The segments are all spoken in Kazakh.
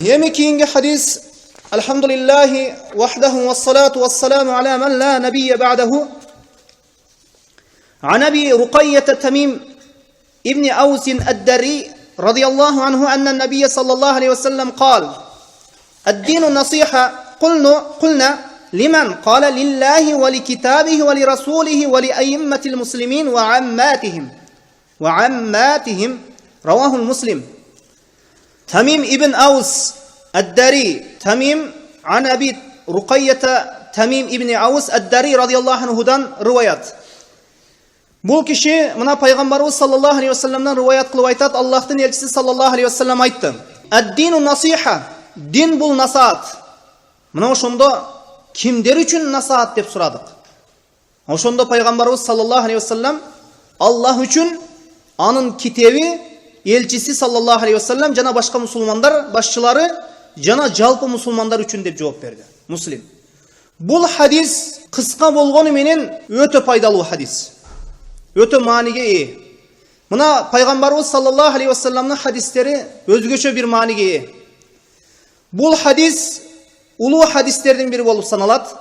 Yemi keyingi hadis Elhamdülillahi vahdehu ve salatu ve selamu ala men la nebiyye ba'dehu. An Ebi Rukayyete Temim İbni Avsin Edderi radıyallahu anhu ennen nebiyye sallallahu aleyhi ve sellem kal Eddinu nasiha kulna limen kale lillahi ve li kitabihi ve li rasulihi ve li eyyimmetil muslimin ve ammatihim ravahul muslim. Temim ibn Avs Edderi Temim an Ebi Rukayyete Temim ibn Avs Edderi radıyallahu anhudan rivayet. Bu kişi mına Peygamberimiz sallallahu aleyhi ve sellem'den rivayet kılıp aytat, Allah'ın elçisi sallallahu aleyhi ve sellem aytdı. Eddinu nasiha, din bul nasihat. Mına oşonda kimler üçün nasihat dep suradık. Oşonda Peygamberimiz sallallahu aleyhi ve sellem Allah üçün anın kitebi elçisi sallallahu aleyhi ve sellem jana başka musulmanlar başçıları jana jalpı musulmanlar üçün dep жооп berdi. Muslim. Bul hadis kıska bolgonu menen öte paydalуу hadis. Öte maniga iyi. Mına Peygamberimiz sallallahu aleyhi ve sellem'nin hadisleri özgöçe bir maniga iyi. Bul hadis ulu hadislerden biri bolup sanalat.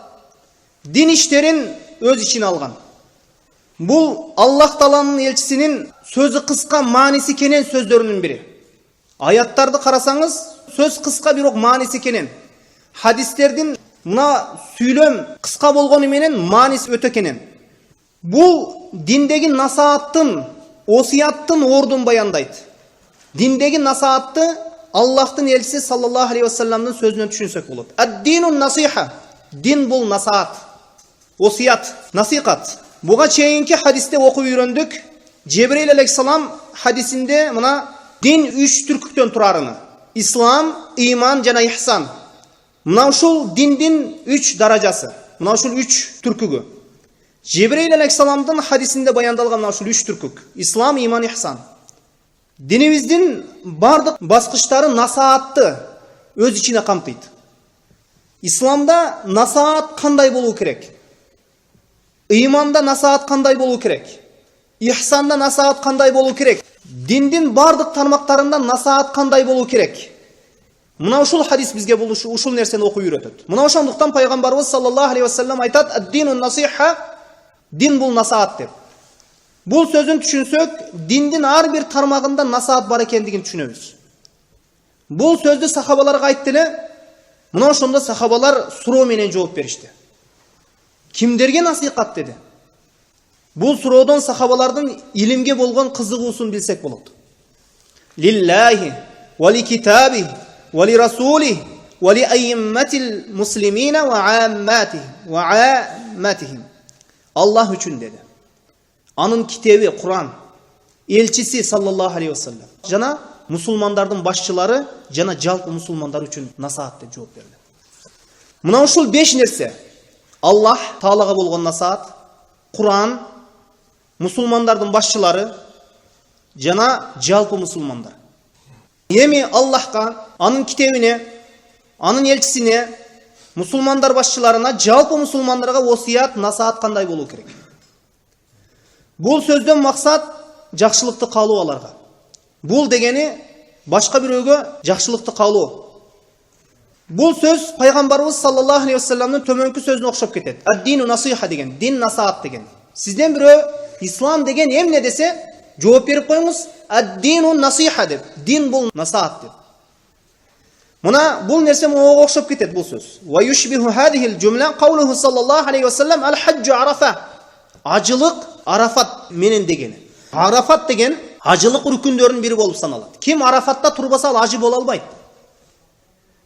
Din işlerin öz içine algan. Bul Allah Taala'nın elçisinin sözü kıska manisi kenen sözlerinin biri. Ayatlarda karasanız söz kıska bir ok manisi kenen. Hadislerden mına süylem kıska bolgonu menen manisi öte kenen. Bu dindeki nasihattın, osiyattın ordun bayandaydı. Dindeki nasihattı Allah'ın elçisi sallallahu aleyhi ve sellem'nin sözünü düşünsek olur. Ad-dinun nasiha. Din bul nasihat. Osiyat, nasihat. Buga çeyinki hadiste okuyup öğrendik. Cebrail aleyhisselam hadisinde mına din 3 türkükten turarını. İslam, iman, jana ihsan. Mına uşul dindin 3 darajası. Mına uşul 3 türkügü. Cebrail aleyhisselam'dan hadisinde bayandalgan uşul 3 türkük. İslam, iman, ihsan. Dinimizin bardık baskıçları nasihatты öz içine kamtıydı. İslam'da nasihat kanday boluu kerek. İmanda nasihat kanday boluu kerek. İhsanda nasihat kanday boluu kerek. Dindin bardık tarmaklarında nasihat kanday boluu kerek. Mına uşul hadis bizge buluşu uşul nerseni okuyup ötөt. Mına ошондуктан Peygamberimiz sallallahu aleyhi ve sellem aytat: "Ad-dinun nasiha." Din bul nasihat dep. Bu sözün düşünsök, dindin har bir tarmağında nasihat bar ekendigini düşünөбүз. Bu sözdü sahabalarga ayttılar. Mına ошондо sahabalar суроо менен жооп беришти. Kimderge nasihat dedi. Bu suroodon sahabalardın ilimge bolgon kızıgуусун bilsek bolot. Lillahi ve li kitabihi ve li rasulihi ve li eyyimmetil muslimine ve ammatihim. Allah üçün dedi. Anın kitabı Kur'an, elçisi sallallahu aleyhi ve sellem. Jana musulmandardan başçıları, jana jalpı musulmanlar üçün nasihat dep жооп berdi. Mına uşul 5 nerse. Allah Taalaga bolgon nasihat, Kur'an, musulmandardan başçıları, jana jalpı musulmanlar. Yemi Allah'ka, anın kitabine, anın elçisine, musulmanlar başçılarına, jalpı musulmanlarga osiyat, nasihat kanday boluu kerek. Bul sözden maksat жақшылықты қалу аларға. Bul degeni başka bir öge жақшылықты қалу. Bul söz Peygamberimiz sallallahu aleyhi ve sellem'nin tömönkü sözüne okşap ketedi. Ad-dinu nasiha degen, din nasihat degen. Sizden biri İslam degen hem ne dese жооп berip koyunuz. Ad-dinu nasiha dep, din bul nasihat dep. Mına bul nerse oğa okşap ketedi bul söz. Ve yushbihu hadihil cümle kavluhu sallallahu aleyhi ve sellem el-haccu arafa. Acılık Arafat menen degeni. Arafat degen acılık rükünlerin biri bolup sanalат. Kim Arafat'ta turbasa al acı bola albayt.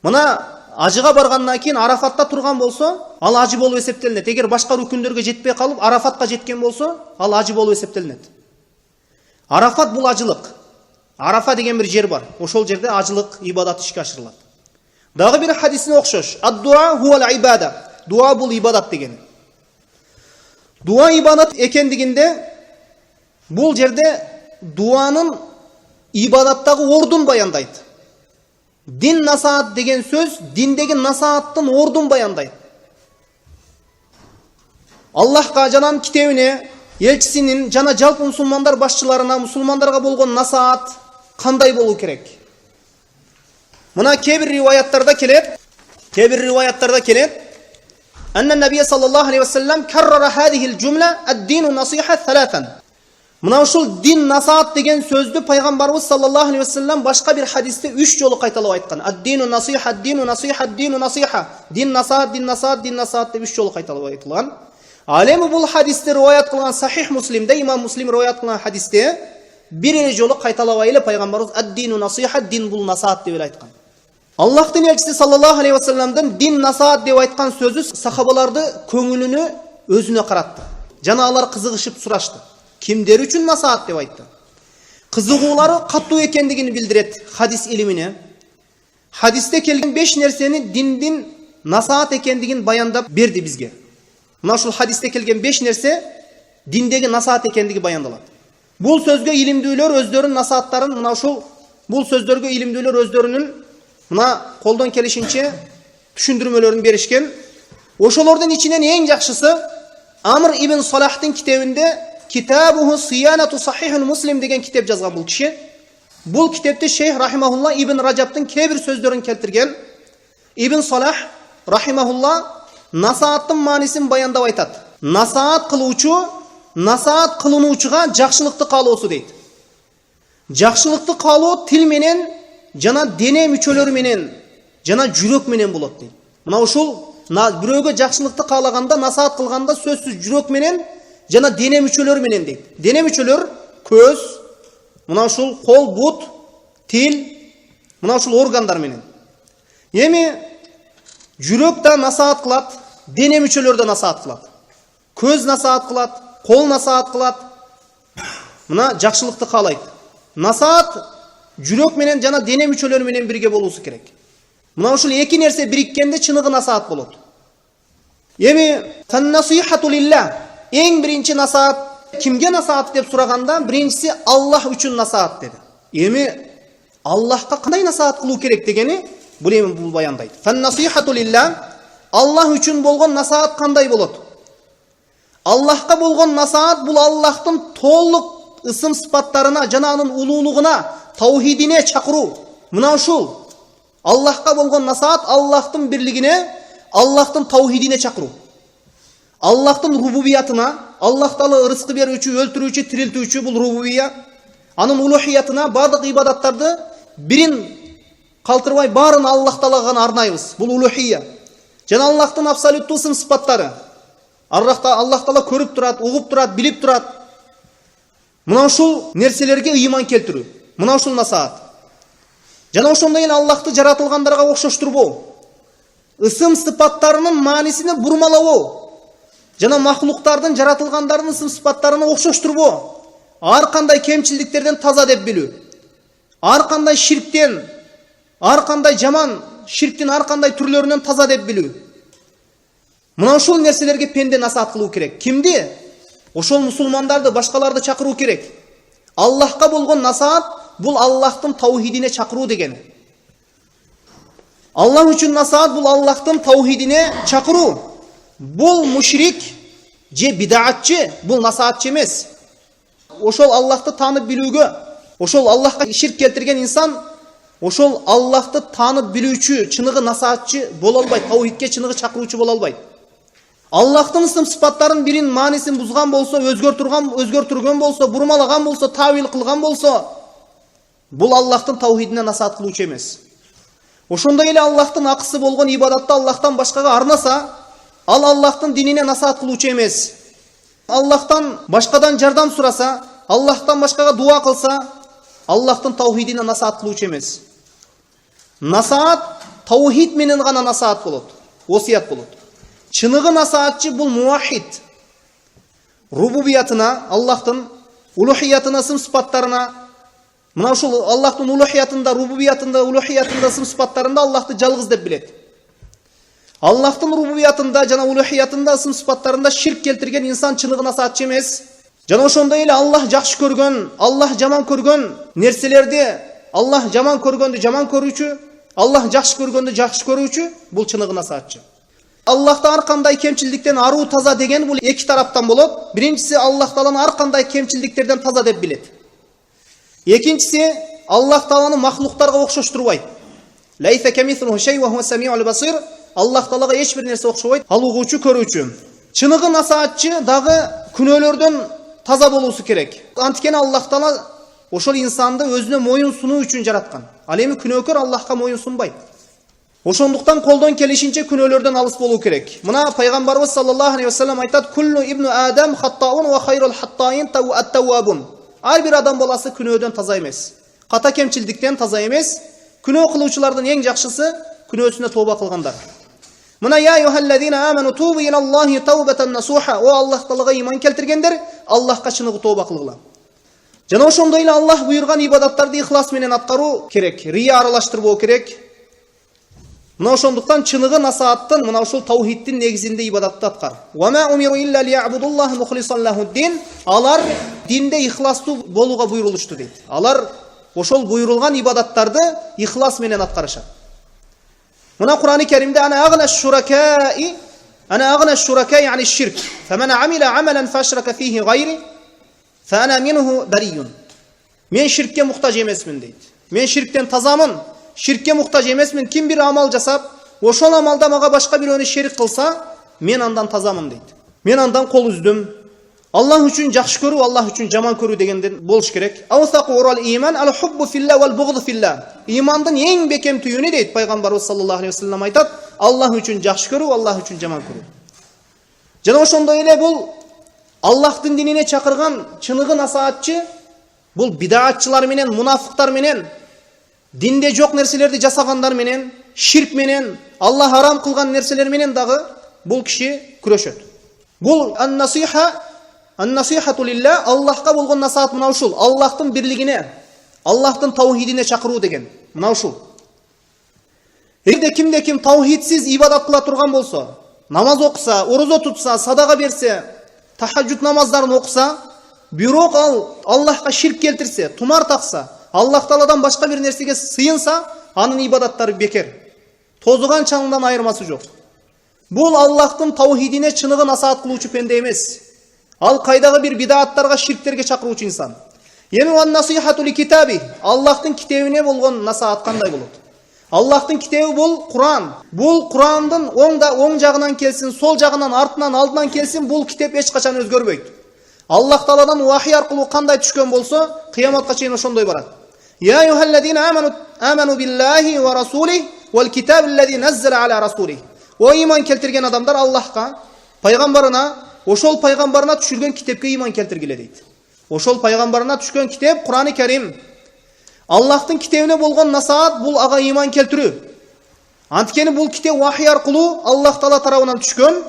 Mına acıga barгандан кийин Arafat'ta turgan bolsa, al acı bolup esептелинет. Эгер башка rükünlerге жетпей калып Arafat'ка жеткен болса, al acı bolup esептелинет. Arafat bul acılık. Arafa деген bir жер бар. Ошол жерде acılık ibadat ишке ашырылат. Дагы bir hadisine окшош. Ad-du'a huwal ibada. Dua bul ibadat degeni. Dua ibadat ekendiginde bul jerde duanın ibadattagı ordun bayandaydı. Din nasihat degen söz dindegi nasihattın ordun bayandaydı. Allah'ka janan kitabine, elçisinin jana jalpı musulmanlar başçılarına, musulmanlarga bolgon nasihat kanday boluu kerek. Mına kebir rivayattlarda kelet. Annen Nebiye sallallahu aleyhi ve sellem karrara hadihil cümle ad-dinu nasiha thalathan. Mına uşul din nasihat degen sözdü Peygamberimiz sallallahu aleyhi ve sellem başka bir hadiste 3 jolu qaytalap aytkan. Ad-dinu nasiha, ad-dinu nasiha, ad-dinu nasiha. Din nasihat, din nasihat, din nasihat deb 3 jolu qaytalap aytılgan. Alemi bu hadiste rivayet kılgan Sahih Müslim'de, İmam Müslim rivayet kılgan hadiste bir jolu qaytalap aytып Peygamberimiz ad-dinu nasiha, din bul nasihat deb aytkan. Allah'ın elçisi sallallahu aleyhi ve sellem'den din nasihat deb aytkan sözü sahabalardı köngülünü özüne qarattı. Jana kızıgışıp suraştı. Kimler üçün nasihat deb aytты. Kızıgуулары kаттуу ekendigini bildiret hadis ilimine. Hadiste kelген 5 nerseni dindin nasihat ekendigini bayandap berdi bizge. Mına şul hadiste kelген 5 nerse dindegi nasihat ekendigi bayandalат. Bul sözgө ilimdүүлөр өздөрүнүн nasihattарын mına şul bul sözdөрgө ilimdүүлөр өздөрүнүн mına koldan kelişinçe düşündürmelerini berişken. Oşolordan içinden en jakşısı Amr ibn Salah'tın kitabında Kitabuhu Siyanatu Sahihul Muslim degen kitap yazgan bu kişi. Bu kitapta Şeyh rahimahullah İbn Racab'tın kebir sözlerini keltirgen. İbn Salah rahimahullah nasihattın manisin bayandap aytat. Nasihat kılıuçu, nasihat kılınouçuga jakşılıkты kaloosu deydi. Jakşılıkты kaloo til menen jana dene müçölөр menen, jana жүрөк menen bolot deydi. Mına uşul biröөгө jakşılıkты kalaganda, nasihat kılganda sözsüz жүрөк menen jana dene müçölör menen deydi. Dene müçölör köz, mına uşul kol, but, til, mına uşul organdar menen. Emi жүрөк da nasihat kılat, dene müçölör da nasihat kılat. Köz nasihat kılat, kol nasihat kılat. Mına jakşılıkты kalayt. Nasihat жүрөк menen jana dene müçölör menen birge bolуусу керек. Mına uşul eki nerse birikkende çınıgı nasihat bolot. Emi fan-nasihatu lillah. En birinci nasihat kimge nasihat deb suraganda birincisi Allah üçün nasihat dedi. Emi Allah'a qanday nasihat kılуу керек degeni bu bayandaydı. Fan-nasihatu lillah. Allah üçün bolgon nasihat qanday bolot? Allah'a bolgon nasihat bul Allah'tın to'liq ısım sıfatlarına, jana anın ululuğuna, tauhidine çakırуу. Mına uşul Allah'a bolgon nasihat Allah'tın birligine, Allah'tın tauhidine çakırуу. Allah'tın rububiyatına, Allah Taala rızkı berүүчү, öldürүүчү, tiriltүүчү bul rububiyya. Anın uluhiyatına, bardyk ibadatарды birin kалтырбай барын Allah Taalaga gana arnayбыз. Bul uluhiyya. Jana Allah'tın absoluттуу ысым sıfatları. Allah Taala көрүп турат, угуп турат, билип турат. Mına uşul nerselerge iman keltirүү. Mına uşul nasihat. Jana ошондой эле Allah'ты жаратылгандарга окшоштурбоо. Isım sıfatlarının manisini burmalaboo. Jana mahluktardын жаратылгандардын ысым sıfatlarına окшоштурбоо. Ar kanday kemçiliklerden taza dep bilүү. Ar kanday şirkten, ar kanday jaman şirktin ar kanday türlöründen taza dep bilүү. Mına uşul nerselerge pende nasihat kılуу керек. Kimdi? Oşol musulmandарды, başkalardı çakırуу керек. Allah'a bolgon nasihat bul Allah'tın tauhidine çakırуу degeni. Allah üçün nasihat bul Allah'tın tauhidine çakırуу. Bul müşrik, je bid'atçı, bul nasihatçı emes. Oşol Allah'tı tanıp bilүүgө, oşol Allah'a şirk keltirgen insan, oşol Allah'tı tanıp bilүүчү, çınıgı nasihatçı bola albayt, tauhidke çınıgı çakırуучu bola albayt. Allah'tın ысым sıfatların birin manisin buzgan bolsa, özgörtürgen bolsa, burmalagan bolsa, tavil kılgan bolsa, bul Allah'tın tauhidine nasihat kılуучu emes. Oşonda ele Allah'tın akısı bolgon ibadatta Allah'tan başkaga arnasa, al Allah'tın dinine nasihat kılуучu emes. Allah'tan başkadan jardam surasa, Allah'tan başkaga dua kılsa, Allah'tın tauhidine nasihat kılуучu emes. Nasihat tauhid menen gana nasihat bolot, osiyat bolot. Çınıgı nasihatçı bul muvahhid. Rububiyatına, Allah'tın uluhiyatına, ысым sıfatlarına, mına uşul Allah'tın uluhiyatında, rububiyatında, uluhiyatında, ысым sıfatlarında Allah'tı жалгыз dep bilet. Allah'tın rububiyatında, jana uluhiyatında, ысым sıfatlarında şirk keltirgen insan çınıgı nasihatçı emes. Jana ошондой эле Allah жакшы көргөн, Allah жаман көргөн nerselerde Allah жаман көргөндү жаман көрүүчү, Allah жакшы көргөндү жакшы көрүүчү, бул чыныгы насаатчы. Allah'ta har kanday kemçilikten aruu taza degen bul iki taraftan bolot. Birincisi Allah Taala'nın har kanday kemçiliklerden taza dep bilet. Ekinçisi Allah Taala'nı mahluklarga okşoşturbayt. Лайса камисруху шей ва хуа самиул басир. Аллах Таалага эч бир нерсе окшобойт. Ал угуучу, көрүүчү. Чыныгы насаатчы дагы күнөөлөрдөн таза болуусу керек. Анткени Аллах Таала ошол инсанды өзүнө моюн сунуу үчүн жараткан. Ал эми күнөөкөр Аллахка моюн сунбайт. Ошондуктан колдон келишинче күнөөлөрдөн алыс болуу керек. Мына пайгамбарыбыз саллаллаху алейхи ва саллям айтат: "Куллу ибну адам хаттаун ва хайрул хаттаин ат-таввабун." Ар бир адам баласы күнөөдөн таза эмес. Ката кемчилдиктен таза эмес. Күнөө кылуучулардын эң жакшысы күнөөсүнө тооба кылгандар. Мына я юхаллазина аману тубу илаллахи таубатан насуха. О Аллах Таалага иман келтиргендер, Аллахка чыныгы тооба кылгыла. Жана ошондой эле Аллах буйрган ибадаттарды ихлас менен аткаруу керек. Рия аралаштырбоо керек. Мына ошондуктан чыныгы насааттын, мына ошол таухиддин негизинде ибадатты аткар. Ва ма умиру илля лиябудуллаха мухлисан лахуддин. Алар динде ихластуу болууга буйрулушту дейт. Алар ошол буйрулган ибадаттарды ихлас менен аткарышат. Мына Кур'ан-ы Керимде ана агна шуракаи ани ширк. Фаман амила амалан фашрака фихи гайри фана минху бариюн. Мен ширкке муктаж эмесмин дейт. Мен ширктен тазамын. Ширкке муктаж эмесмин. Ким бир амал жасап, ошол амалда мага башка бирөөнү шерик кылса, мен андан тазамын дейт. Мен андан кол үздүм. Аллах үчүн жакшы көрүү, Аллах үчүн жаман көрүү дегенден болуш керек. Авсақу урал иман ал хуббу филла вал бугду филла. Имандын эң бекем түйүнү дейт пайгамбарыбыз саллаллаху алейхи ва саллям айтат: Аллах үчүн жакшы көрүү, Аллах үчүн жаман көрүү. Жана ошондой эле бул Аллахтын динине чакырган чыныгы насаатчы бул бидаатчылар менен, мунафыктар менен, динде жок нерселерди жасагандар менен, ширк менен, Аллах харам кылган нерселер менен дагы бул киши күрөшөт. Бул ан-насихату лилла, Аллахка болгон насаат мына ушул. Аллахтын бирлигине, Аллахтын таухидине чакыруу деген мына ушул. Эгерде ким таухидсиз ибадат кыла турган болсо, намаз окуса, орозо тутса, садака берсе, тахажжуд намаздарын окуса, бирок ал Аллахка ширк келтирсе, тумар такса, Аллах Тааладан башка бир нерсеге сыйынса, анын ибадаттары бекер. Тозуган чаңдан айырмасы жок. Бул Аллахтын таухидине чыныгы насаат кылуучу пенде эмес. Ал кайдагы бир бидааттарга, ширктерге чакыруучу инсан. Эми ван насихату ли китаби, Аллахтын китебине болгон насаат кандай болот? Аллахтын китеби бул Кур'ан. Бул Кур'андын оң жагынан келсин, сол жагынан, артынан, алдынан келсин, бул китеп эч качан өзгөрбөйт. Аллах Тааладан вахий аркылуу кандай түшкөн болсо, кыяматка чейин ошондой барат. Я юхаллазина аману биллахи ва расулихи вал китаби аллази наззала аля расулихи. О иман келтирген адамдар Аллахка, пайгамбарына, ошол пайгамбарына түшүргөн китепке иман келтиргиле дейт. Ошол пайгамбарына түшкөн китеп Кур'ан-ы Керим. Аллахтын китебине болгон насаат бул ага иман келтирүү. Анткени бул китеп вахий аркылуу Аллах Таала тарабынан түшкөн.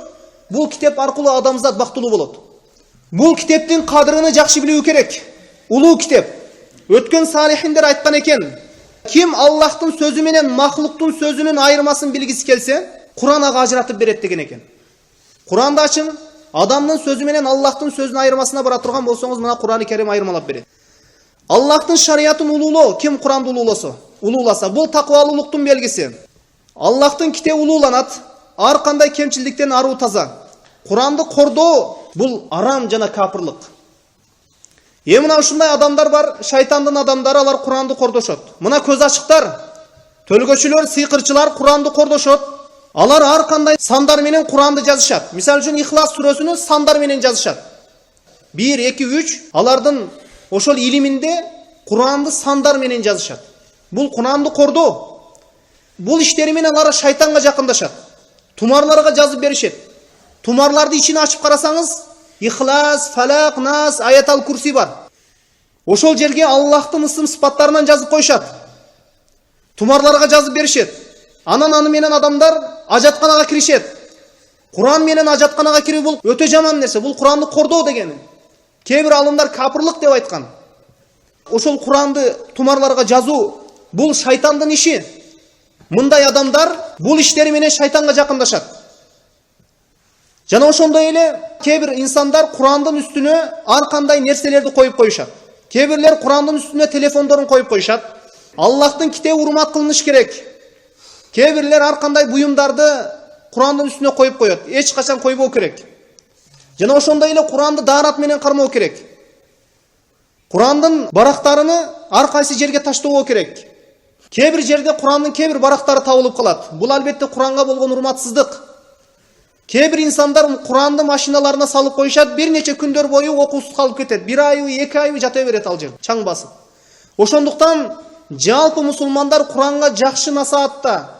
Бул китеп аркылуу адамзат бактылуу болот. Бул китептин кадырын жакшы билүү керек. Улуу китеп. Өткөн салихиндер айткан экен: ким Аллахтын сөзү менен махлуктун сөзүнүн айырмасын билгиси келсе, Кур'ан ага ажыратып берет деген экен. Кур'анды ачың, адамдын сөзү менен Аллахтын сөзүнүн айырмасына бара турган болсоңуз, мына Кур'ан-ы Керим айырмалап берет. Аллахтын шариатын улуулоо, ким Кур'анды улууласа, бул таквалуулуктун белгиси. Аллахтын китеби улууланат, ар кандай кемчилдиктен аруу таза. Кур'анды кордоо бул арам жана капырлык. Мына ушундай адамдар бар, шайтандын адамдары, алар Кур'анды кордошот. Мына көз ачыктар, төлгөчүлөр, сыйкырчылар Кур'анды кордошот. Алар ар кандай сандар менен Кур'анды жазышат. Мисалы үчүн Ихлас сүрөсүнү сандар менен жазышат. 1, 2, 3, алардын ошол илиминде Кур'анды сандар менен жазышат. Бул Кур'анды кордоо. Бул иштери менен алар шайтанга жакындашат. Тумарларга жазып беришет. Тумарларды ичине ачып карасаңыз, Ихлас, Фалак, Нас, Аятал Курси бар. Ошол жерге Аллахтын ысым сыпаттарынан жазып коюшат. Тумарларга жазып беришет. Анан аны менен адамдар ажатканага киришет. Кур'ан менен ажатканага кирүү бул өтө жаман нерсе. Бул Кур'анды кордоо дегени. Кээ бир алымдар капырлык деп айткан. Ошол Кур'анды тумарларга жазуу бул шайтандын иши. Мындай адамдар бул иштери менен шайтанга жакындашат. Жана ошондой эле кээ бир инсандар Кур'андын үстүнө ар кандай нерселерди коюп коюшат. Кээ бирлер Кур'андын үстүнө телефондорун коюп коюшат. Аллахтын китеби урмат кылыныш керек. Кээ бирлер ар кандай буюмдарды Кур'андын үстүнө коюп коет. Эч качан койбоо керек. Жана ошондой эле Кур'анды daarат менен кармоо керек. Кур'андын барактарыны ар кайсы жерге таштабоо керек. Кээ-бир жерде Курандын кээ-бир барактары табылып калат. Бул албетте Куранга болгон урматсыздык. Кээ-бир инсандар Куранды машиналарына салып коюшат, бир нече күндөр бою окуусуз калып кетет. 1 ай, 2 ай жата берет ал жер, чаң басып. Ошондуктан жалпы мусулмандар Куранга жакшы насаатта,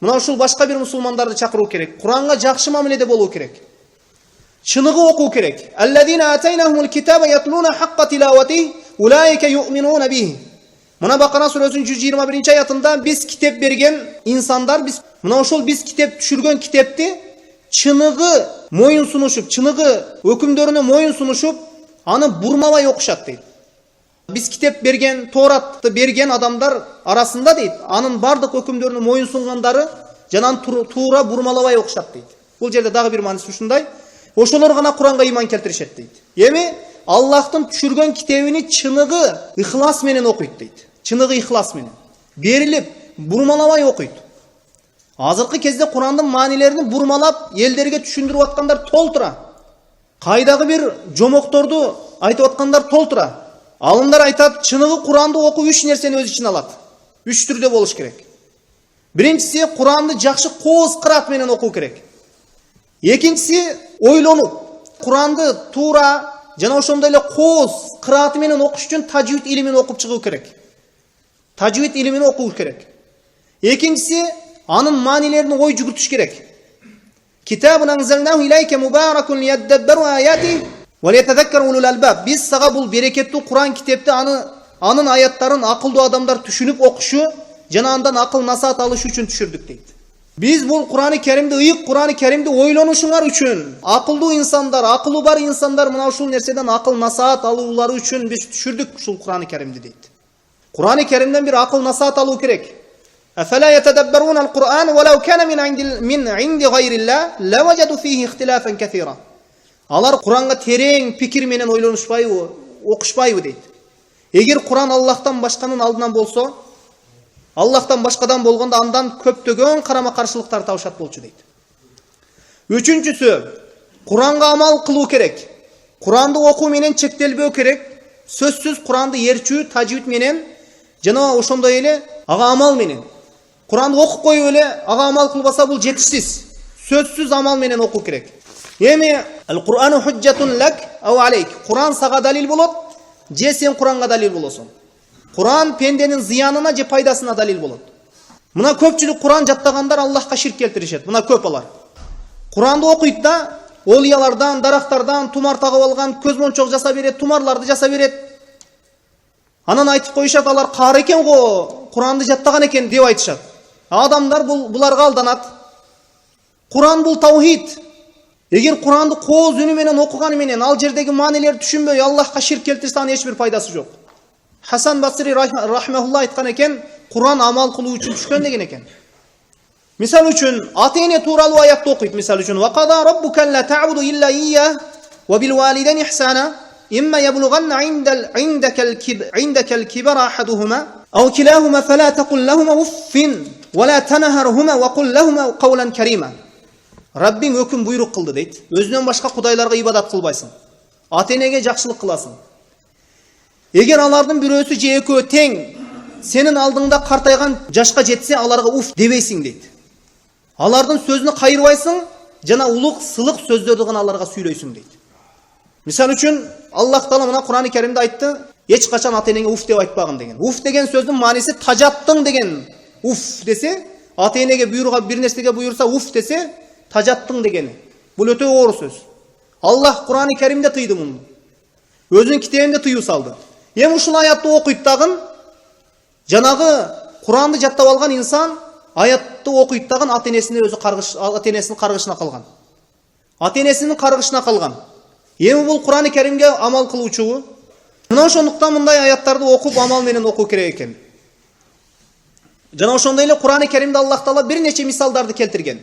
мына ушул башка бир мусулмандарды чакыруу керек. Куранга жакшы мамиледе болуу керек. Чыныгы окуу керек. Аллазина атайнахумул китаба ятлуна хакка тилавати улайка юъминуна бихи. Мына Бакара сүрөсүнүн 121 аятында биз китеп берген инсандар, мына ошол биз китеп түшүргөн китепти чыныгы моюн сунушуп, чыныгы өкүмдөрүнө моюн сунушуп, аны бурмабай окушат дейт. Биз китеп берген, Торатты берген адамдар арасында дейт, анын бардык өкүмдөрүнө моюн сунгандары жанан туура бурмалабай окушат дейт. Бул жерде дагы бир мааниси ушундай. Ошолор гана Куранга иман келтиришет дейт. Эми Аллахтын түшүргөн китебини чыныгы ихлас менен окуйт дейт. Чыныгы ихлас менен берилип, бурмалабай окуйт. Азыркы кезде Курандын маанилерин бурмалап элдерге түшүндүрүп аткандар толтура. Кайдагы бир жомокторду айтып аткандар толтура. Алымдар айтат, чыныгы Куранды окуу 3 нерсени өз ичине алат. 3 түрдө болуш керек. Биринчиси Куранды жакшы кооз кыраат менен окуу керек. Экинчиси ойлонуп, Куранды туура жана ошондой эле кооз кырааты менен окуш үчүн таджвид илимин окуп чыгуу керек. Таджвид илимин окуу керек. Экинчиси анын маанилерин ой жүгүртүш керек. Китабун анзалнаху илайка мубаракун лияддаббару аяти ва лиятадаккару улул албаб. Биз сага бул берекеттүү Куран китепти анын аяттарын акылдуу адамдар түшүнүп окушу жана андан акыл насаат алыш үчүн түшүрдүк дейт. Биз бул Куран-ы Керимди, ыйык Куран-ы Керимди ойлонушуңар үчүн, акылдуу инсандар, акылы бар инсандар мына ушул нерседен акыл насаат алуулары үчүн биз түшүрдүк ушул Куран-ы Керимди дейт. Куран-ы Керимден бир акыл насаат алуу керек. Афала ятадаббаруна ал-Кур'ан валау кана мин инди гайрилла лаважаду фихи ихтилафан касира. Алар Куранга терең пикир менен ойлонушпайбы, окушпайбы дейт. Эгер Куран Аллахтан башканын алдынан болсо, Аллахтан башкадан болгондо андан көптөгөн карама-каршылыктар табышат болчу дейт. Үчүнчүсү, Куранга амал кылуу керек. Куранды окуу менен чектелбөө керек. Сөзсүз Куранды эрчүү, таджвид менен жана ошондой эле ага амал менен. Куранды окуп коюп эле ага амал кылбаса бул жетишсиз. Сөзсүз амал менен окуу керек. Эми ал-Курану худжатун лак ау алейк. Куран сага далил болот, же сен Куранга далил болосуң. Куран пенденин зыянына же пайдасына далил болот. Мына көпчүлүк Куран жаттагандар Аллахка ширк келтиришет. Мына көп алар. Куранды окуйт да, олиялардан, дарактардан тумар тагып алган, көз мончок жаса берет, тумарларды жаса берет. Анан айтып коюшат, алар каар экен го, Куранды жаттаган экен деп айтышат. Адамдар буларга алданат. Куран бул таухид. Эгер Куранды кооз үнү менен окуганы менен ал жердеги маанилерди түшүнбөй Аллахка ширк келтирсе, анын эч бир пайдасы жок. Хасан Басри рахмехулла айткан экен, Куран амал кылуу үчүн түшкөн деген экен. Мисал үчүн, ата-эне тууралуу аятты окуйт. Мисал үчүн, ва када раббука ла та'буду илля ия ва бил валидайни ихсана имма яблуганна индaka al-kibara ahaduhuma aw kilahuma fala taqul lahumā uffin wa la tanharhuma wa qul lahumā qawlan karima. Rabbing өкүм буйрук кылды дейт. Өзүнөн башка кудайларга ибадат кылбайсың. Ата-энеге жакшылык кыласың. Эгер алардын бирөөсү же экөө тең сенин алдыңда картайган жашка жетсе, аларга уф дебейсиң дейт. Алардын сөзүнө кайрбайсың, жана улук, сылык сөздөрдү гана аларга сүйлөйсүң дейт. Мисал үчүн, Аллах Таала мына Куран-ы Керимде айтты, эч качан ата-энеңе уф деп айтпагын деген. Уф деген сөздүн мааниси тажаттың деген. Уф десе, ата-энеге бир нерсеге буйрса уф десе, тажаттың дегени. Бул өтө оор сөз. Аллах Куран-ы Керимде тыйды муну. Өзүнүн китебинде тыюу салды. Эми ушул аятты окуйт дагы, жанагы Куранды жаттап алган инсан аятты окуйт дагы ата-энесине өзү ата-энесинин каргышына калган. Ата-энесинин каргышына калган. Эми бул Куран-ы Керимге амал кылуучу. Мына ошондуктан мындай аяттарды окуп амал менен окуу керек экен. Жана ошондой эле Куран-ы Керимде Аллах Таала бир нече мисалдарды келтирген.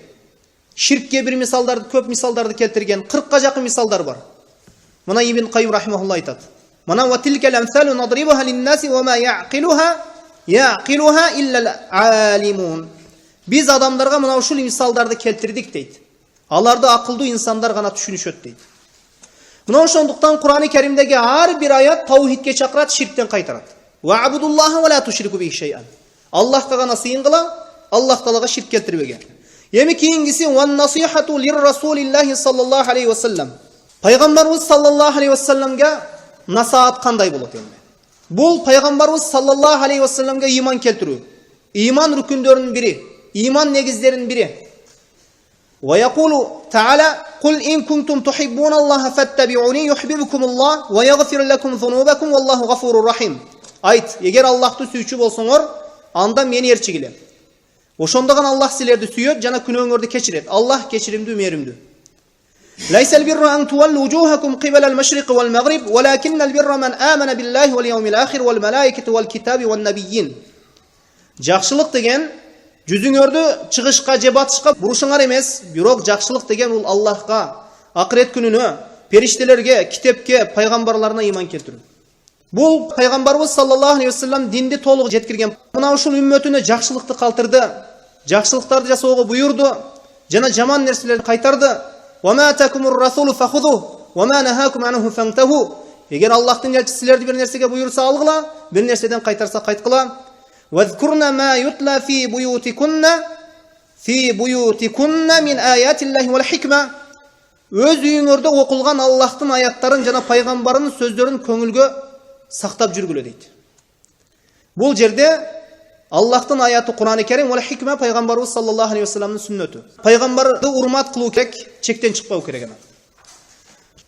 Ширкке бир мисалдарды, көп мисалдарды келтирген. 40ка жакын мисалдар бар. Мына Ибн Кайым рахимахулла айтат. Мана ва тилкал амсалу надрибуха лин-наси ва ма яқилуха илля ал-алимун. Биз адамдарга мына ушул мисалдарды келтирдик дейт. Аларды акылдуу инсандар гана түшүнүшөт дейт. Мына ошондуктан Куран-ы Керимдеги ар бир аят таухидке чакырат, ширктен кайтарат. Ва абудуллаха ва ла тушрику бихи шай'ан. Аллахқа ғана сыйын қыла, Аллах Таалаға ширк келтірбеген. Эми кейингиси ван насихату лир расулиллахи саллаллаху алейхи ва саллам. Пайгамбарыбыз саллаллаху алейхи ва салламга насаат кандай болот эми? Бул пайгамбарыбыз саллаллаху алейхи ва салламга иман келтирүү. Иман рүкүндөрүнүн бири, иман негиздеринин бири. Ва якулу таала: "Кул ин кунтум тухиббуналлаха фаттабиуни юхиббукумуллах ва ягфир лакум зунубакум валлаху гафурур рахим." Айт, эгер Аллахты сүйчү болсоңор, анда мени ээрчигиле. Ошондо гана Аллах силерди сүйөт жана күнөөңөрдү кечирет. Аллах кечиримдүү, мээримдүү. Лайсал бирру ан туаллу вужухакум кибала ал-машриq вал-магриб, валакиннал бирра ман амана биллахи вал яумил ахир вал малаикати вал китаби ван набийин. Жакшылык деген жүзүңөрдү чыгышка же батышка бурушуңар эмес, бирок жакшылык деген ул Аллахка, акырет күнүнө, периштелерге, китепке, пайгамбарларына иман келтирүү. Бул пайгамбарыбыз саллаллаху алейхи ва саллам динди толук жеткирген. Мына ушул үммөтүнө жакшылыкты калтырды, жакшылыктарды жасоого буйурду, жана жаман нерселерди кайтарды. Ва ма такумур расулу фахуду ва ма нахакум анху фантаху. Эгер Аллахтын элчиси силерди бир нерсеге буйурса алгыла, бир нерседен кайтарса кайткыла. Вазкурна ма ютла фи буютикунна мин аятиллахи вал хикма. Өз үйүңөрдө окулган Аллахтын аяттарын жана пайгамбарынын сөздөрүн көңүлгө сактап жүргүлө дейт. Бул жерде Аллахтын аяты Кур'ан-ы Керим вал хикма пайгамбарыбыз саллаллаху алейхи ва салламдын сүннөтү. Пайгамбарды урмат кылуу керек, чектен чыкпау керек эми.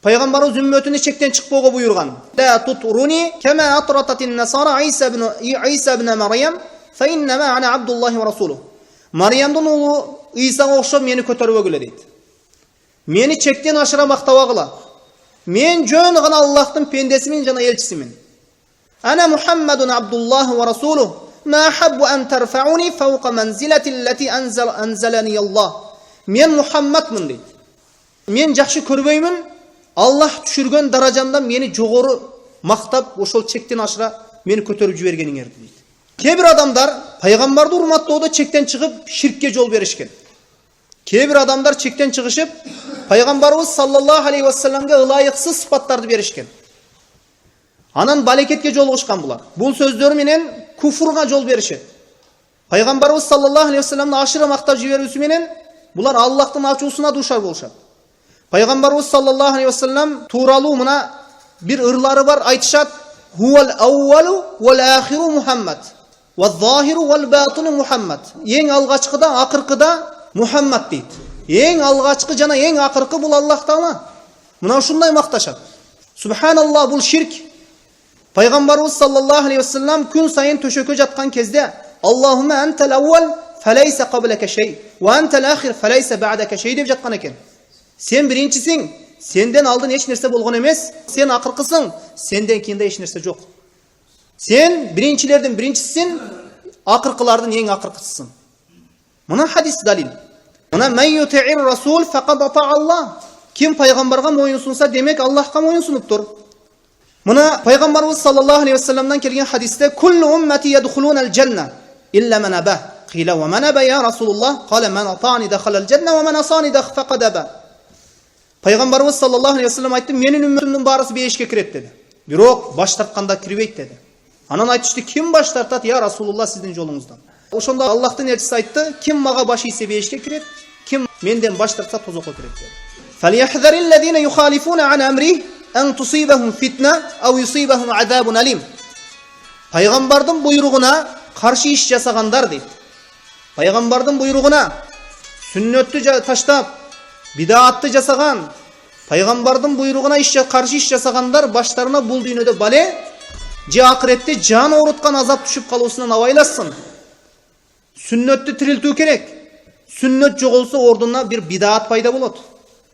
Пайгамбарыбыз үммөтүнө чектен чыкпоого буйрган. La tutruни kama atratatun nasara Isa ibn Maryam fa innama ana Abdullah ва расулу. Мариямдын уулу Исага окшоп мени көтөрбөгүлө дейт. Мени чектен ашыра мактабагыла. Мен жөн гана Аллахтын пендесимин жана элчисимин. Ана Мухаммадун Абдулlah ва расулу. ما أحب أن ترفعوني فوق منزلتي التي أنزلني الله. Мен Мухаммадмын дейт. Мен жакшы көрбөймүн. Аллах түшүргөн даражамдан мени жогору мактап, ошол чектен ашыра мени көтөрүп жибергениңерди дейт. Кээ бир адамдар пайгамбарды урматтоодо чектен чыгып ширкке жол беришкен. Кээ бир адамдар чектен чыгышып пайгамбарыбыз саллаллаху алейхи ва салламга ылайыксыз сыпаттарды беришкен. Анан балекетке жолугушкан булар. Бул сөздөрү менен куфурга жол беришет. Пайгамбарыбыз саллаллаху алейхи ва салламды ашыра мактап жиберүүсү менен булар Аллахтын ачуусуна дуушар болушат. Пайгамбарыбыз саллаллаху алейхи ва саллам тууралуу мына бир ырлары бар, айтышат: "Хуал аввалу вал ахиру Мухаммад, ва захиру вал батину Мухаммад." Эң алгачкыда, акыркыда Мухаммад дейт. Эң алгачкы жана эң акыркы бул Аллах Таала. Мына ушундай макташат. Субханаллах, бул ширк. Пайгамбарыбыз саллаллаху алейхи ва саллам күн сайын төшөккө жаткан кезде: "Аллахумма антал аввал фалайса каблака шей, ва антал ахир фалайса ба'дака шей" деп жаткан экен. Сен биринчисиң, сенден алдын эч нерсе болгон эмес. Сен акыркысың, сенден кийин да эч нерсе жок. Сен биринчилердин биринчисиң, акыркылардын эң акыркысысың. Мына хадис далил. Мына ман юти'ир расул фақад ата'a Аллах. Ким пайгамбарга моюн сунса, демек Аллахка моюн сунуптур. Мына пайгамбарыбыз саллаллаху алейхи ва салламдан келген хадисте: "Куллу уммати ядхулуна ал-жанна илля ман аба." Кила: "Ва ман аба я Расулуллах?" Кала: "Ман ата'ани дахала ал-жанна ва ман асани фақад аба." Пайгамбарыбыз саллаллаху алейхи ва саллам айтты: "Менин үммөтүмдүн баарысы бейишке кирет" деди. Бирок баш тартканда кирбейт деди. Анан айтышты: "Ким баш тартат я Расулуллах сиздин жолуңуздан?" Ошондо Аллахтын элчиси айтты: "Ким мага баш ийсе бейишке кирет, ким менден баш тартса тозокко кирет" деди. "Фалияхзариллазина юхалифуна ан амри ан тусибахум фитна ау юсибахум азабун алим." Пайгамбардын буйругуна каршы иш жасагандар дейт. Пайгамбардын буйругуна сүннөттү таштап, бидаатты жасаган, пайгамбардын буйругуна каршы иш жасагандар баштарына бул дүйнөдө бале же акыретте жан оруткан азап түшүп калуусунан абайлашсын. Сүннөттү тирилтүү керек. Сүннөт жоголсо ордуна бир бидаат пайда болот.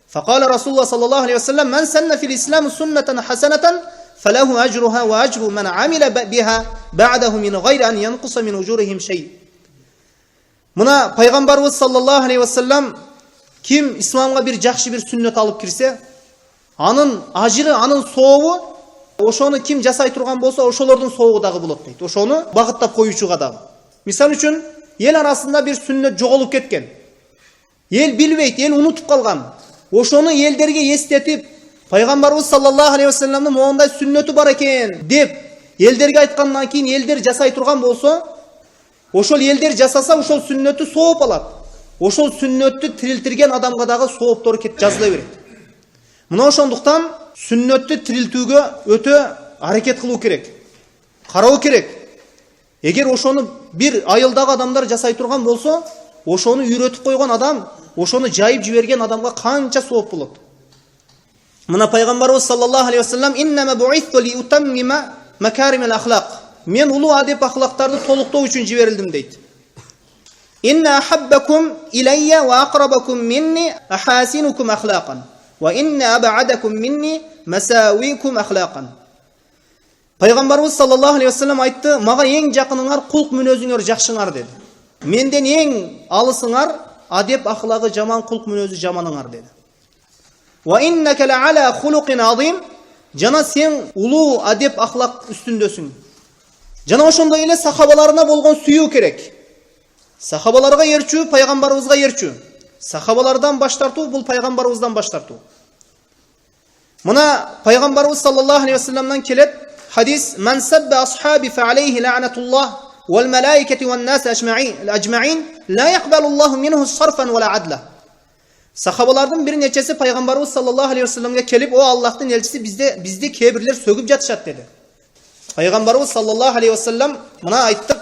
Факала Расулуллах саллаллаху алейхи ва саллам: "Ман санна фил ислам суннатан хасанатан фалаху ажруха ва ажру ман амила биха ба'даху мин гайри ан янқуса мин ужурихим шей." Мына пайгамбарыбыз саллаллаху алейхи ва саллам ким исламга бир жакшы бир сүннөт алып кирсе, анын ажыры, анын сообу, ошону ким жасай турган болсо, ошолордун сообу дагы болот дейт. Ошону багыттап коюучуга дагы. Мисал үчүн, эл арасында бир сүннөт жоголуп кеткен. Эл билбейт, эл унутуп калган. Ошону элдерге эстетип, пайгамбарыбыз саллаллаху алейхи ва салламдын моундай сүннөтү бар экен деп элдерге айткандан кийин элдер жасай турган болсо, Ошол элдер жасаса, ошол сүннөттү сооп алат. Ошол сүннөттү тирилтирген адамга дагы сооптор кет жазыла берет. Мына ошондуктан сүннөттү тирилтүүгө өтө аракет кылуу керек. Кароо керек. Эгер ошону бир айылдагы адамдар жасай турган болсо, ошону үйрөтүп койгон адам, ошону жайып жиберген адамга канча сооп болот. Мына пайгамбарыбыз саллаллаху алейхи вассалам иннама бу'иту ли утаммима макаримал ахлак. Мен улуу адеп ахлактарды толуктоо үчүн жиберилдим дейт. Инна ахаббакум иlayya ва aqrabakum minni ahasinukum akhlaqan ва инна аб'adakum minni масауикум ахлaqan. Пайгамбарыбыз саллаллаху алейхи вассалам айтты, мага эң жакыныңар кулк мүнөзүңөр жакшыңар деди. Менден эң алысыңар адеп ахлагы жаман, кулк мүнөзү жаманыңар деди. Ва иннака лa'ala khuluqin azim. Жана сен улуу адеп ахлак үстүндөсүң. Жана ошондой эле сахабаларына болгон сүйүү керек. Сахабаларга эрчүү, пайгамбарыбызга эрчүү. Сахабалардан баш тартуу бул пайгамбарыбыздан баш тартуу. Мына пайгамбарыбыз саллаллаху алейхи вассаламдан келет хадис: "Ман сабба асхаби фа алейхи ла'натуллах вал малаикати ван нас ажмаин ла яқбалу Аллаху минху сарфан вала адла." Сахабалардын бир нечеси пайгамбарыбыз саллаллаху алейхи вассаламга келип, "О Аллахтын элчиси, бизди кээ бирлер сөгүп жатышат" деди. Пайгамбарыбыз саллаллаху алейхи вассалам мына айтты: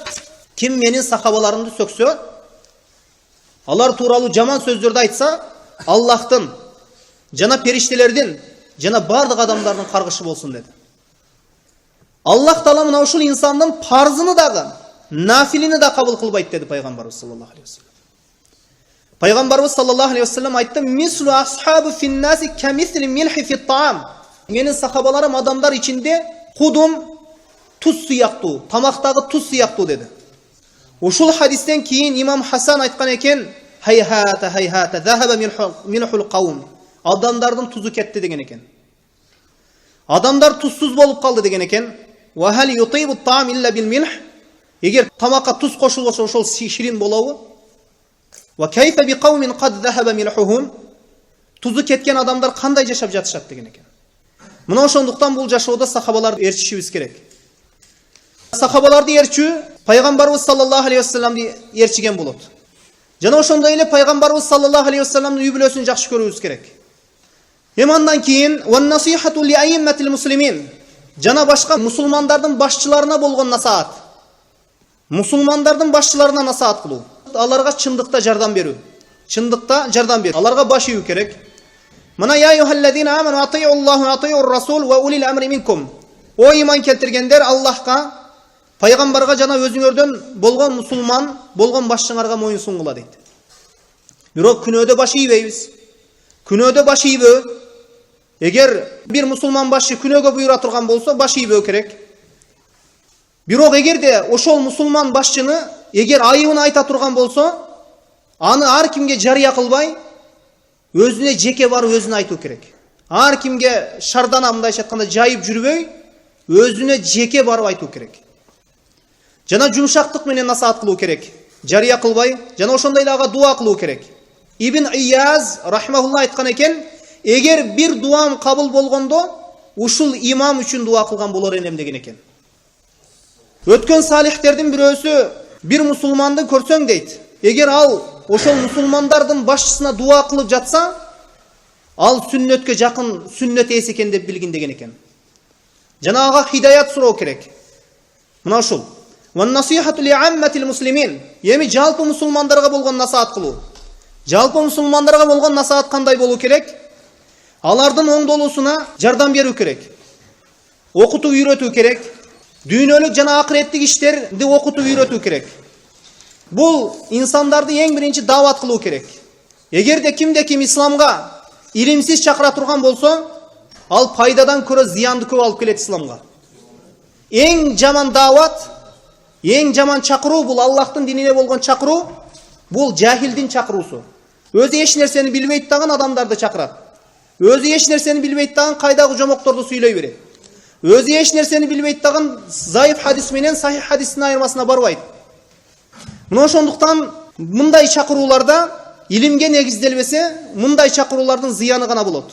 "Ким менин сахабаларымды сөксө, алар тууралуу жаман сөздөрдү айтса, Аллахтын жана периштелердин жана бардык адамдардын каргышы болсун" деди. Аллах Таала мына ушул инсандын парзыны дагы, нафилини да кабыл кылбайт деди пайгамбарыбыз саллаллаху алейхи вассалам. Пайгамбарыбыз саллаллаху алейхи вассалам айтты: "Мислу асхабу финнаси камисли милхи фит таам." Менин сахабаларым адамдар ичинде кудум, туз сыяктуу, тамактагы туз сыяктуу деди. Ушул хадистен кийин имам Хасан айткан экен: "Хайхата хайхата захаба милхул каум." Адамдардын тузу кетти деген экен. Адамдар тузсуз болуп калды деген экен. "Ва хал ютибу таам илля бил милх." Эгер тамакка туз кошулса ошол ширин болобу? "Ва кайфа би каумин кад захаба милхухум." Тузу кеткен адамдар кандай жашап жатышат деген экен. Мына ошондуктан бул жашоодо сахабаларды ээрчишибиз керек. Сахабаларды ээрчүү пайгамбарыбыз саллаллаху алейхи вассаламды ээрчиген болот. Жана ошондой эле пайгамбарыбыз саллаллаху алейхи вассаламдын үй бүлөсүн жакшы көрүүбүз керек. Эмандан кийин ван насихату ли айимматил муслимин. Жана башка мусулмандардын башчыларына болгон насаат. Мусулмандардын башчыларына насаат кылуу. Аларга чындыкта жардам берүү. Чындыкта жардам берүү. Аларга баш ийүү керек. Мына я юхаллазина аману атиюллаху ва атиюр расул ва улил амри минкум. О иман келтиргендер, Аллахка, пайгамбарга жана өзүңөрдөн болгон мусулман, болгон башчыңарга моюн сунгула дейт. Бирок күнөөдө баш ийбейбиз. Күнөөдө баш ийбөө. Эгер бир мусулман башчы күнөөгө буйрура турган болсо, баш ийбөө керек. Бирок эгерде ошол мусулман башчыны эгер айыбын айта турган болсо, аны ар кимге жарыя кылбай, өзүнө жеке барып өзүнө айтуу керек. Ар кимге шардана мындайча айтканда жайып жүрбөй, өзүнө жеке барып айтуу керек. Жана жумшактык менен насаат кылуу керек. Жарыя кылбай, жана ошондой эле ага дуа кылуу керек. Ибн Ияз рахимахулла айткан экен, эгер бир дуам кабыл болгондо, ушул имам үчүн дуа кылган болор элем деген экен. Өткөн салихтердин бирөөсү бир мусулманды көрсөң дейт, эгер ал ошол мусулмандардын башчысына дуа кылып жатса, ал сүннөткө жакын сүннөт ээси экен деп билгин деген экен. Жана ага хидаят суроо керек. Мына ушул. Ван насихату ли амматил муслимин. Эми жалпы мусулмандарга болгон насаат кылуу. Жалпы мусулмандарга болгон насаат кандай болуу керек? Алардын оңдолуусуна жардам берүү керек. Окутуу үйрөтүү керек. Дүйнөлүк жана акыреттик иштерди окутуу үйрөтүү керек. Бул инсандарды эң биринчи даават кылуу керек. Эгерде кимде ким исламга илимсиз чакыра турган болсо, ал пайдадан көрө зыянды көп алып келет исламга. Эң жаман даават, эң жаман чакыруу бул Аллахтын динине болгон чакыруу, бул жахилдин чакыруусу. Өзү эч нерсени билбейт даган адамдарды чакырат. Өзү эч нерсени билбейт даган кайдагы жомокторду сүйлөй берет. Өзү эч нерсени билбейт даган заиф хадис менен сахих хадистин айырмасына барбайт. Мына ошондуктан мындай чакырууларда илимге негизделбесе, мындай чакыруулардын зыяны гана болот.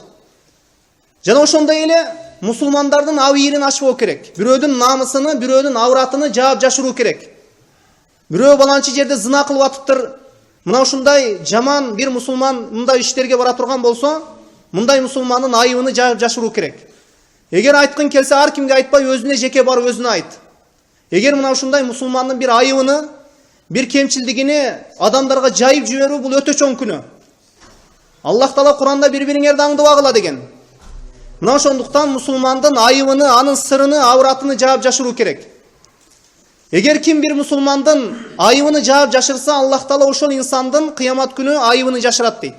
Жана ошондой эле мусулмандардын абийирин ачпоо керек. Бирөөдүн намысыны, бирөөдүн авратыны жаап жашыруу керек. Бирөө баланчы жерде зына кылып атыптыр. Мына ушундай жаман бир мусулман мындай иштерге бара турган болсо, мындай мусулмандын айыбын жаап жашыруу керек. Эгер айткың келсе, ар кимге айтпай, өзүнө жеке барып өзүнө айт. Эгер мына ушундай мусулмандын бир айыбын, бир кемчилдигини адамдарга жайып жиберүү бул өтө чоң күнөө. Аллах Таала Куранда бири-бириңерди аңдыбагыла деген. Мына ошондуктан мусулмандын айыбын, анын сырын, авратын жаап жашыруу керек. Эгер ким бир мусулмандын айыбын жаап жашырса, Аллах Таала ошол инсандын кыямат күнү айыбын жашырат дейт.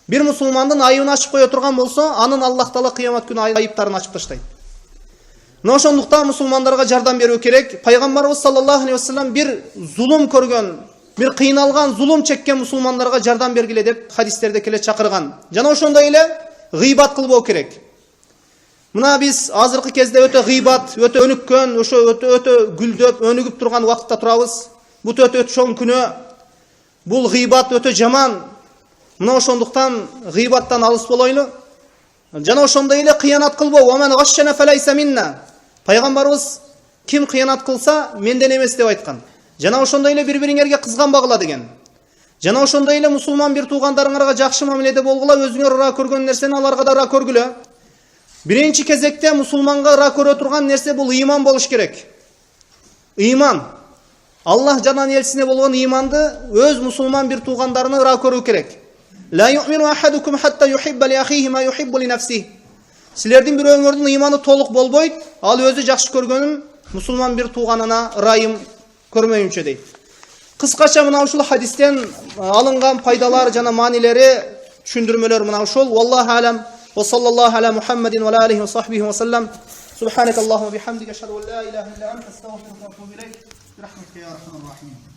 Бир мусулмандын айыбын ачып кое турган болсо, анын Аллах Таала кыямат күнү айыптарын ачып таштайт. Мына ошондуктан мусулмандарга жардам берүү керек. Пайгамбарыбыз саллаллаху алейхи вассалам бир зулум көргөн, бир кыйналган, зулум чеккен мусулмандарга жардам бергиле деп хадистерде келе чакырган. Жана ошондой эле гыйбат кылбоо керек. Мына биз азыркы кезде өтө гыйбат, өтө өнүккөн, ошо өтө гүлдөп, өнүгүп турган убакытта турабыз. Бул өтө чоң күнөө. Бул гыйбат өтө жаман. Мына ошондуктан гыйбаттан алыс болойлу. Жана ошондой эле кыянат кылбоо. Ва ман гашшана фалайса минна. Пайгамбарыбыз ким кыянат кылса, менден эмес деп айткан. Жана ошондой эле бири-бириңерге кызганбагыла деген. Жана ошондой эле мусулман бир туугандарыңарга жакшы мамиледе болгула, өзүңөр ыра көргөн нерсени аларга да ыра көргүлө. Биринчи кезекте мусулманга ыра көрө турган нерсе бул иман болуш керек. Иман. Аллах жанан элчисине болгон иманды өз мусулман бир туугандарына ыра көрүү керек. Ла ю'мину ахадукум хатта юхибба ли ахихи ма юхиббу ли нафсихи. Силердин бирөөңөрдүн иманы толук болбойт, ал өзү жакшы көргөнүн мусулман бир тууганына ырайым көрмөйүнчө дейт. Кыскача мына ушул хадистен алынган пайдалар жана маанилери, түшүндүрмөлөр мына ушул. Валлаху алам. Ва саллаллаху аля Мухаммадин ва алихи ва сахбихи ва саллам. Субханакаллахумма бихамдика, ашхаду ан ла илаха илля анта, астагфирука ва атубу илейк. Бирахматика я архамар рахимин.